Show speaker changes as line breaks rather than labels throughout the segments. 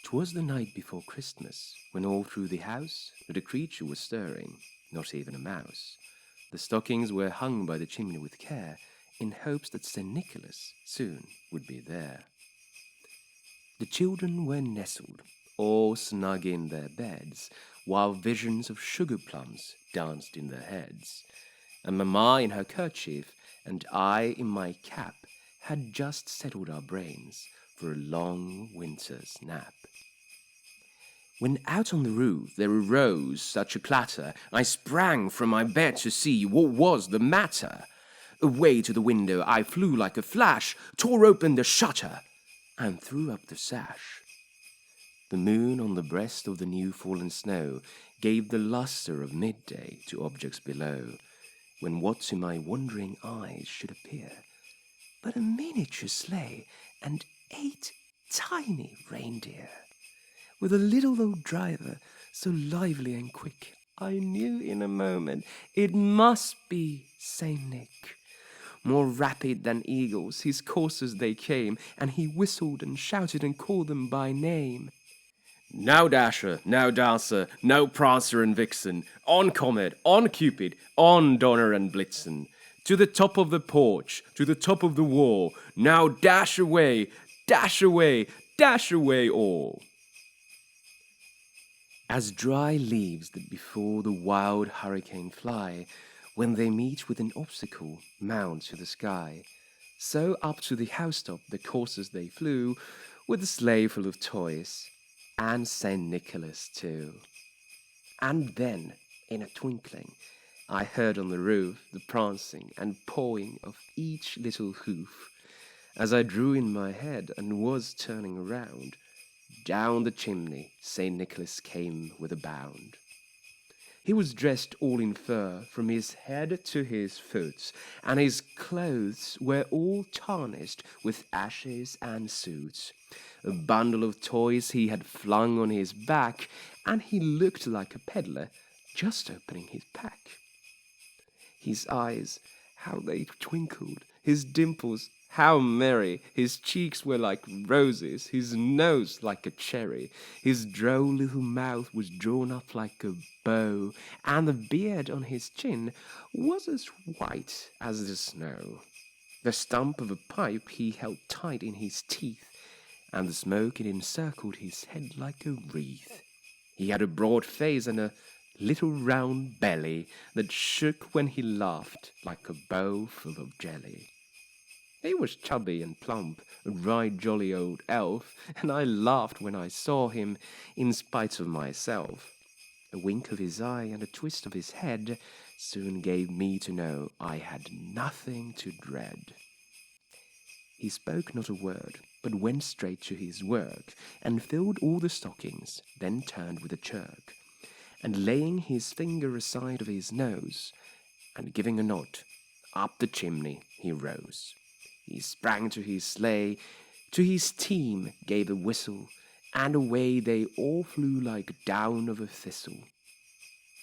'Twas the night before Christmas, when all through the house not a creature was stirring, not even a mouse. The stockings were hung by the chimney with care, in hopes that St. Nicholas soon would be there. The children were nestled, all snug in their beds, while visions of sugar plums danced in their heads. And Mamma in her kerchief, and I in my cap, had just settled our brains for a long winter's nap. When out on the roof there arose such a clatter, I sprang from my bed to see what was the matter. Away to the window I flew like a flash, tore open the shutter, and threw up the sash. The moon on the breast of the new-fallen snow gave the lustre of midday to objects below, when what to my wondering eyes should appear but a miniature sleigh and 8 tiny reindeer, with a little old driver so lively and quick, I knew in a moment it must be Saint Nick. More rapid than eagles his coursers they came, and he whistled and shouted and called them by name. Now Dasher, now Dancer, now Prancer and Vixen, on Comet, on Cupid, on Donner and Blitzen, to the top of the porch, to the top of the wall, now dash away, dash away, dash away all. As dry leaves that before the wild hurricane fly, when they meet with an obstacle, mount to the sky, so up to the housetop the coursers they flew, with a sleigh full of toys, and Saint Nicholas too. And then, in a twinkling, I heard on the roof the prancing and pawing of each little hoof. As I drew in my head and was turning around, down the chimney Saint Nicholas came with a bound. He was dressed all in fur from his head to his foot, and his clothes were all tarnished with ashes and soot. A bundle of toys he had flung on his back, and he looked like a peddler just opening his pack. His eyes, how they twinkled, his dimples, how merry, his cheeks were like roses, his nose like a cherry, his droll little mouth was drawn up like a bow, and the beard on his chin was as white as the snow. The stump of a pipe he held tight in his teeth, and the smoke it encircled his head like a wreath. He had a broad face and a little round belly that shook when he laughed like a bowl full of jelly. He was chubby and plump, a right jolly old elf, and I laughed when I saw him, in spite of myself. A wink of his eye and a twist of his head soon gave me to know I had nothing to dread. He spoke not a word, but went straight to his work, and filled all the stockings, then turned with a jerk, and laying his finger aside of his nose, and giving a nod, up the chimney he rose. He sprang to his sleigh, to his team gave a whistle, and away they all flew like down of a thistle.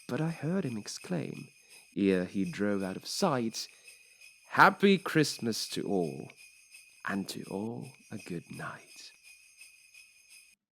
But I heard him exclaim, ere he drove out of sight, "Happy Christmas to all, and to all a good night."